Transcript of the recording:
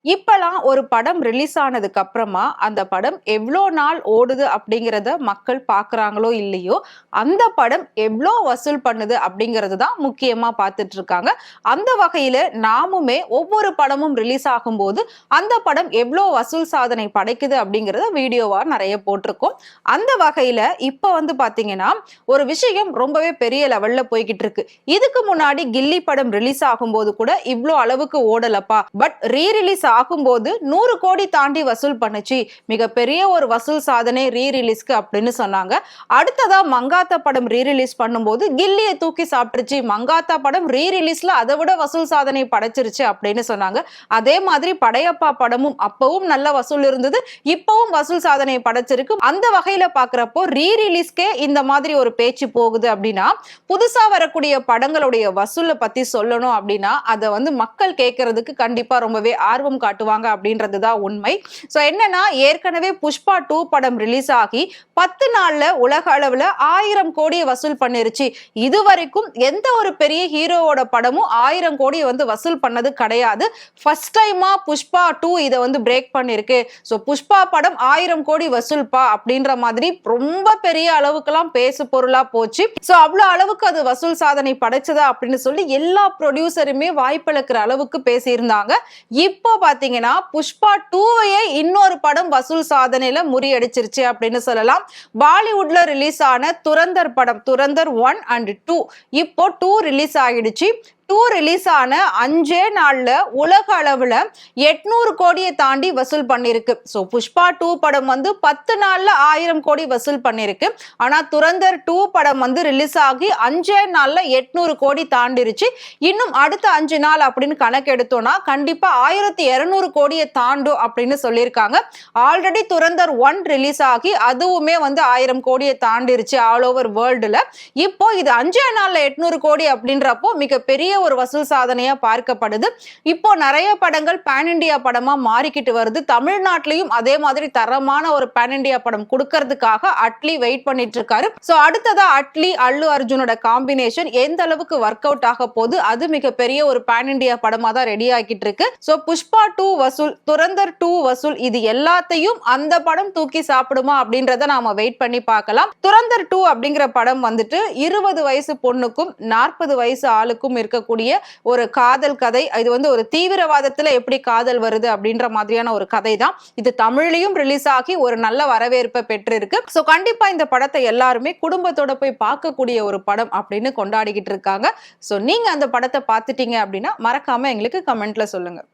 இப்பலாம் ஒரு படம் ரிலீஸ் ஆனதுக்கு அப்புறமா, அந்த படம் எவ்ளோ நாள் ஓடுது அப்படிங்கிறத மக்கள் பார்க்குறாங்களோ இல்லையோ, அந்த படம் எவ்ளோ வசூல் பண்ணுது அப்படிங்கிறது தான் முக்கியமா பார்த்துட்டு இருக்காங்க. அந்த வகையில நாமுமே ஒவ்வொரு படமும் ரிலீஸ் ஆகும்போது, அந்த படம் எவ்ளோ வசூல் சாதனை படைக்குது அப்படிங்கிறத வீடியோவா நெறைய போட்டிருக்கோம். அந்த வகையில இப்ப வந்து பார்த்தீங்கன்னா, ஒரு விஷயம் ரொம்பவே பெரிய லெவல்ல போய்க்கிட்டு இருக்கு. இதுக்கு முன்னாடி கில்லி படம் ரிலீஸ் ஆகும்போது கூட இவ்ளோ அளவுக்கு ஓடலப்பா. பட் ரிலீஸ் ஆகும்போது 100 கோடி தாண்டி வசூல் பண்ணுச்சு. மிகப்பெரிய ஒரு வசூல் சாதனை ரிலீஸ்க்கு அப்படின்னு சொன்னாங்க. அடுத்ததா மங்காத்தா படம் ரிலீஸ் பண்ணும்போது கில்லிய தூக்கி சாப்பிட்டுருச்சு. மங்காத்தா படம் ரிலீஸ்ல அதை விட வசூல் சாதனை படைச்சிருச்சு அப்படின்னு சொன்னாங்க. அதே மாதிரி படையப்பா படமும் அப்பவும் நல்ல வசூல் இருந்தது. இப்பவும் வசூல் சாதனை படைச்சிருக்கு. அந்த வகையில பாக்குறப்போ ரிலீஸ்க்கே இந்த மாதிரி ஒரு பேச்சு போகுது அப்படின்னா, புதுசா வரக்கூடிய படங்களுடைய வசூலை பத்தி சொல்லணும் அப்படின்னா, அதை வந்து மக்கள் கேட்கறதுக்கு கண்டிப்பா ரொம்பவே ஆர்வம் காட்டுவாங்க அப்படின்றது தான் உண்மை. சோ என்னன்னா, ஏற்கனவே புஷ்பா 2 படம் ரிலீஸ் ஆகி 10 நாள்ல உலக அளவுல 1000 கோடி வசூல் பண்ணிருச்சு. இதுவரைக்கும் எந்த ஒரு பெரிய ஹீரோவோட படமும் 1000 கோடி வந்து வசூல் பண்ணது கிடையாது. ஃபர்ஸ்ட் டைமா புஷ்பா 2 இத வந்து பிரேக் பண்ணிருக்கு. சோ புஷ்பா படம் 1000 கோடி வசூல்பா அப்படின்ற மாதிரி ரொம்ப பெரிய அளவுக்குலாம் பேசு பொருளா போச்சு. சோ அவ்வளவு அளவுக்கு அது வசூல் சாதனை படைச்சதா அப்படின்னு சொல்லி எல்லா ப்ரொடியூசருமே வாய்ப்பிழக்கிற அளவுக்கு பேசியிருந்தாங்க. இப்போ பாத்தீங்கன்னா புஷ்பா 2வையே இன்னொரு படம் வசூல் சாதனையில முறியடிச்சிருச்சு அப்படின்னு சொல்லலாம். பாலிவுட்ல ரிலீஸ் ஆன துரந்தர் படம் துரந்தர் 1 and 2 இப்போ 2 ரிலீஸ் ஆகிடுச்சு. 2 ரிலீஸ் ஆன 5 நாள்ல உலக அளவுல 800 கோடியை தாண்டி வசூல் பண்ணிருக்கு. சோ புஷ்பா 2 படம் வந்து 10 நாள்ல 1000 கோடி வசூல் பண்ணிருக்கு. ஆனா துரந்தர் 2 படம் வந்து ரிலீஸ் ஆகி 5 நாள்ல 800 கோடி தாண்டிருச்சு. இன்னும் அடுத்த 5 நாள் அப்படின்னு கணக்கு எடுத்தோம்னா கண்டிப்பா 1200 கோடியை தாண்டும் அப்படின்னு சொல்லியிருக்காங்க. ஆல்ரெடி துரந்தர் 1 ரிலீஸ் ஆகி அதுவுமே வந்து 1000 கோடியை தாண்டிருச்சு ஆல் ஓவர் வேர்ல்டுல. இப்போ இது 5 நாள்ல 800 கோடி அப்படின்றப்போ மிகப்பெரிய ஒரு வசூல் சாதனையா பார்க்கப்படுது. இப்போ நிறைய படங்கள் பேன் இண்டியா படமா மாறிக்கிட்டு வருது. தமிழ்நாட்டிலையும் அதே மாதிரி தரமான ஒரு பேன் இண்டியா படம் கொடுக்கிறதுக்காக அட்லி வெயிட் பண்ணிட்டு இருக்காரு. சோ அடுத்ததா அட்லி அல்லு அர்ஜுனோட காம்பினேஷன் எந்த அளவுக்கு ஒர்க் அவுட் ஆக போகுது, அது மிகப்பெரிய ஒரு பேன் இண்டியா படமா தான் ரெடி ஆகிட்டு இருக்கு. சோ புஷ்பா 2 வசூல், துரந்தர் 2 வசூல், இது எல்லாத்தையும் அந்த படம் தூக்கி சாப்பிடுமா அப்படின்றத நாம வெயிட் பண்ணி பார்க்கலாம். துரந்தர் 2 அப்படிங்கிற படம் வந்துட்டு 20 வயசு பொண்ணுக்கும் 40 வயசு ஆளுக்கும் இருக்க ஒரு காதல் கதை. இது வந்து ஒரு தீவிரவாதத்துல எப்படி காதல் வருது அப்படின்ற மாதிரியான ஒரு கதை தான். இது தமிழ்லயும் ரிலீஸ் ஆகி ஒரு நல்ல வரவேற்பை பெற்றிருக்கு. சோ கண்டிப்பா இந்த படத்தை எல்லாருமே குடும்பத்தோட போய் பார்க்கக்கூடிய ஒரு படம் அப்படின்னு கொண்டாடிக்கிட்டு இருக்காங்க. சோ நீங்க அந்த படத்தை பார்த்துட்டீங்க அப்படின்னா மறக்காம எங்களுக்கு கமெண்ட்ல சொல்லுங்க.